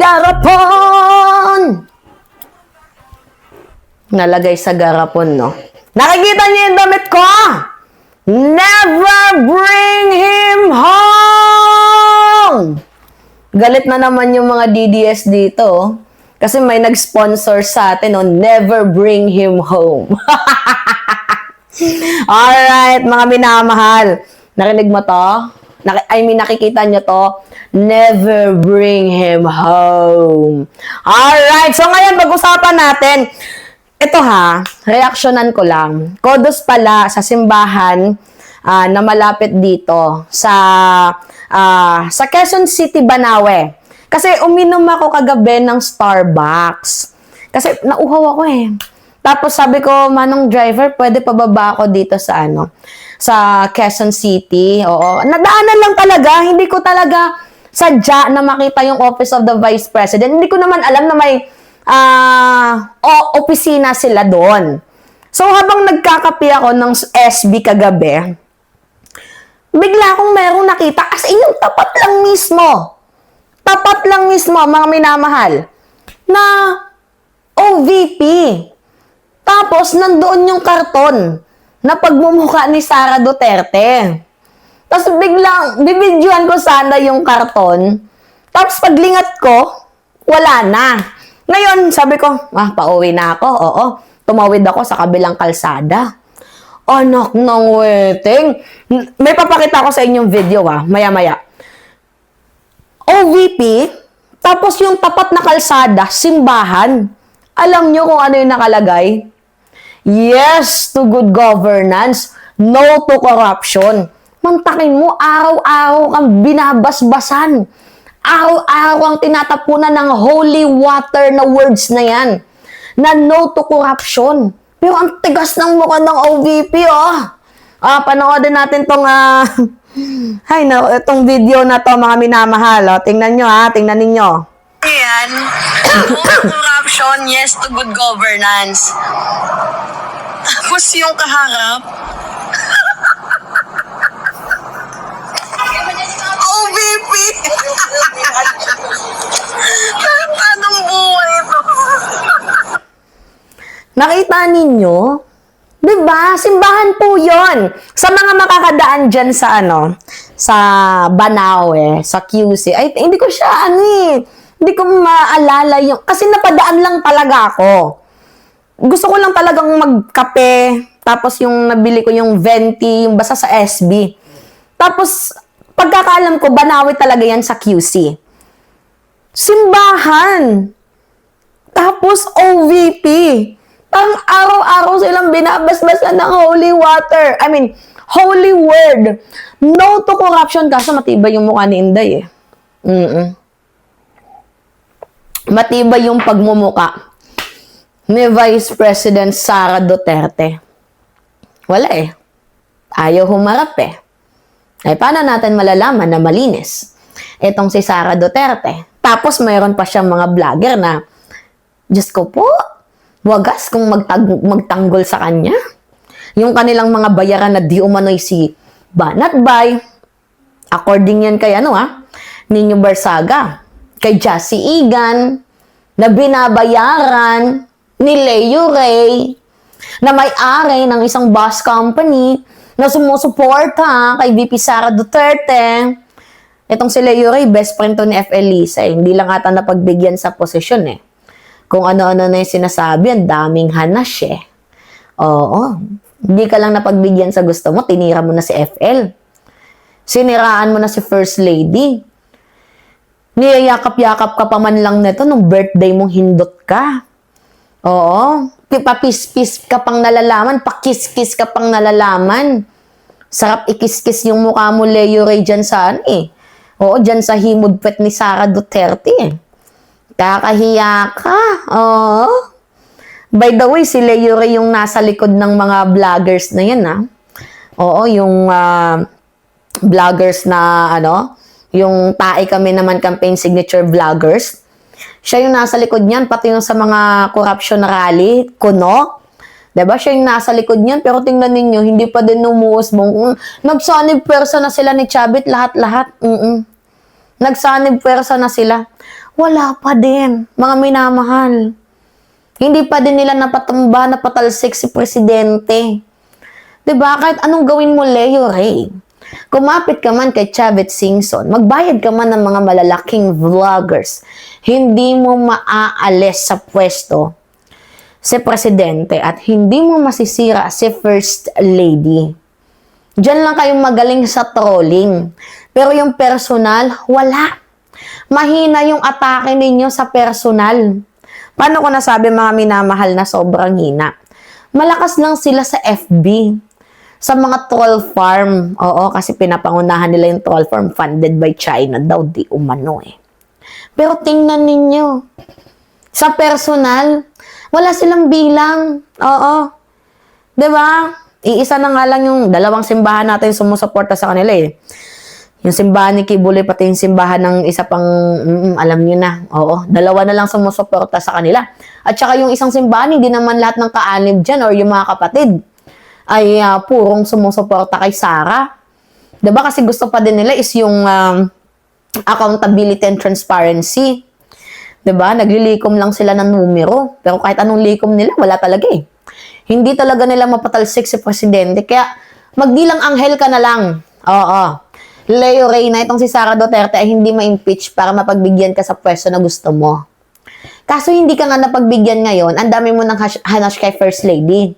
Garapon! Nalagay sa garapon, no? Nakikita niyo yung damit ko? Never bring him home! Galit na naman yung mga DDS dito, oh. Kasi may nag-sponsor sa atin, no? Never bring him home. Alright, mga minamahal. Narinig mo to? Nakikita nyo to? Never bring him home. Alright, so ngayon pag-usapan natin, ito ha, reaksyonan ko lang. Kodos pala sa simbahan na malapit dito sa Quezon City, Banawe. Kasi uminom ako kagabi ng Starbucks. Kasi nauhaw ako eh. Tapos sabi ko, Manong driver, pwede pababa ako dito sa Quezon City. Oo. Nadaanan lang talaga. Hindi ko talaga sadya na makita yung Office of the Vice President. Hindi ko naman alam na may opisina sila doon. So habang nagkakape ako ng SB kagabi, bigla akong merong nakita. As in, yung tapat lang mismo, mga minamahal, na OVP. Tapos, nandoon yung karton na pagmumukha ni Sara Duterte. Tapos, biglang, bibidyohan ko sana yung karton. Tapos, paglingat ko, wala na. Ngayon, sabi ko, pauwi na ako. Oo, tumawid ako sa kabilang kalsada. Anak ng weteng. May papakita ko sa inyong video, maya-maya. OVP, tapos yung tapat na kalsada, simbahan. Alam nyo kung ano yung nakalagay? Yes to good governance, no to corruption. Mantakin mo, araw-araw kang binabasbasan. Araw-araw kang tinatapunan ng holy water na words na yan. Na no to corruption. Pero ang tigas ng mukha ng OVP, panoodin natin tong itong video na to, mga minamahal. Tingnan nyo, tingnan ninyo. Yan, no corruption, yes to good governance. Tapos yung kaharap, OVP! Anong buhay ito? Nakita ninyo? Diba? Simbahan po yon. Sa mga makakadaan dyan sa Banawe, sa QC, ay, hindi ko siya, hindi ko maalala yung, kasi napadaan lang talaga ako. Gusto ko lang talagang magkape, tapos yung nabili ko yung venti, yung basta sa SB. Tapos, pagkakaalam ko, Banawe talaga yan sa QC. Simbahan. Tapos, OVP. Ang araw-araw silang binabasbasan ng holy water. I mean, holy word. No to corruption. Kaso matibay yung mukha ni Inday Matibay yung pagmumuka ni Vice President Sara Duterte. Wala Ayaw humarap Ay, paano natin malalaman na malinis itong si Sara Duterte? Tapos, mayroon pa siyang mga vlogger na, Diyos ko po, wagas kung magtanggol sa kanya. Yung kanilang mga bayaran na di umano'y si Banatbay. According yan kay Nino Barsaga. Kay Jassy Igan. Na binabayaran ni Leo Ray. Na may-ari ng isang bus company. Na sumusuporta kay VP Sara Duterte. Itong si Leo Ray, best friend to ni FL Lisa. Hindi lang ata napagbigyan sa posisyon Kung ano-ano na yung sinasabi, ang daming hanas Oo. Hindi ka lang napagbigyan sa gusto mo, tinira mo na si FL. Siniraan mo na si First Lady. Niyayakap-yakap ka pa man lang nito nung birthday mong hindot ka. Oo. Papis-pis ka pang nalalaman, pakis-kis ka pang nalalaman. Sarap ikis-kis yung mukha mo, Leo Ray, dyan saan Oo, dyan sa himudpet ni Sara Duterte Kakahiya ka. Oo. By the way, si Leo Ray yung nasa likod ng mga vloggers na yan, Oo, yung vloggers na, yung tae kami naman campaign signature vloggers. Siya yung nasa likod niyan, pati yung sa mga corruption rally, kuno. Diba? Siya yung nasa likod niyan, pero tingnan ninyo, hindi pa din numuusbong. Nagsanib pwersa na sila ni Chavit, lahat-lahat. Nagsanib pwersa na sila. Wala pa din, mga minamahal. Hindi pa din nila napatumba, napatalsik si Presidente. Diba? Kahit anong gawin mo, Leo Ray. Kumapit ka man kay Chavez Singson, magbayad ka man ng mga malalaking vloggers, hindi mo maaalis sa pwesto si Presidente at hindi mo masisira si First Lady. Diyan lang kayong magaling sa trolling. Pero yung personal, wala. Mahina yung atake ninyo sa personal. Paano ko nasabi mga minamahal na sobrang hina? Malakas lang sila sa FB. Sa mga troll farm. Oo, kasi pinapangunahan nila yung troll farm funded by China daw, di umano eh. Pero tingnan ninyo. Sa personal, wala silang bilang. Oo. Diba? Iisa na nga lang yung dalawang simbahan natin sumusuporta sa kanila eh. Yung simbahan ni Kibuloy, pati yung simbahan ng isa pang, alam nyo na. Oo, dalawa na lang sumusuporta sa kanila. At saka yung isang simbahan, hindi naman lahat ng kaanib dyan or yung mga kapatid ay purong sumusuporta kay Sara. Diba? Kasi gusto pa din nila is yung accountability and transparency. Diba? Naglilikom lang sila ng numero. Pero kahit anong likom nila, wala talaga eh. Hindi talaga nila mapatalsik si Presidente. Kaya magdilang anghel ka na lang. Oo. Leo Ray na itong si Sara Duterte ay hindi ma-impeach para mapagbigyan ka sa pwesto na gusto mo. Kaso hindi ka nga napagbigyan ngayon, ang dami mo ng hanash kay First Lady.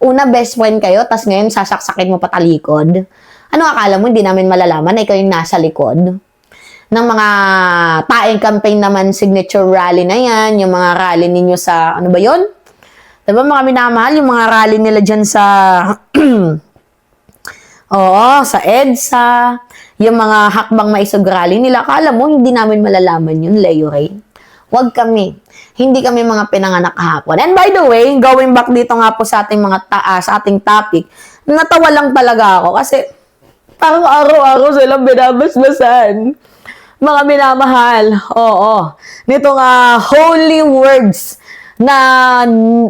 Una, best friend kayo, tas ngayon sasaksakin mo patalikod. Ano akala mo, hindi namin malalaman na ikaw yung nasa likod? Ng mga taeng campaign naman, signature rally na yan, yung mga rally ninyo sa, ano ba yon? Diba mga minamahal, yung mga rally nila dyan sa, oo, sa EDSA, yung mga hakbang maisog rally nila, akala mo, hindi namin malalaman yun, Leo Ray. Huwag kami. Hindi kami mga pinanganak kahapon. And by the way, going back dito nga po sa ating mga sa ating topic, natawa lang talaga ako kasi parang araw-araw silang binabasbasan. Mga minamahal. Oo. Nitong holy words na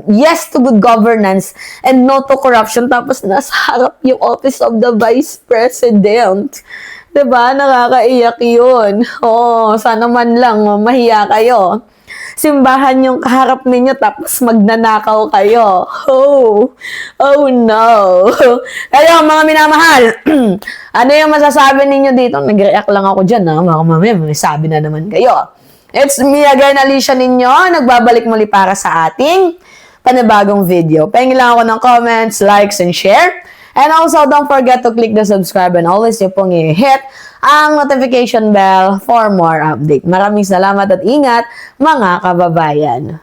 yes to good governance and no to corruption. Tapos nasa harap yung office of the Vice President. Diba? Nakakaiyak yun. Oo. Sana man lang mahiya kayo. Simbahan yung kaharap ninyo tapos magnanakaw kayo. Oh no. Kayo mga minamahal, ano yung masasabi ninyo dito? Nag-react lang ako dyan, ha? Mga mamaya, may sabi na naman kayo. It's me again, Alicia ninyo. Nagbabalik muli para sa ating panibagong video. Pahingin lang ako ng comments, likes, and share. And also, don't forget to click the subscribe and always yung pong i-hit ang notification bell for more update. Maraming salamat at ingat, mga kababayan.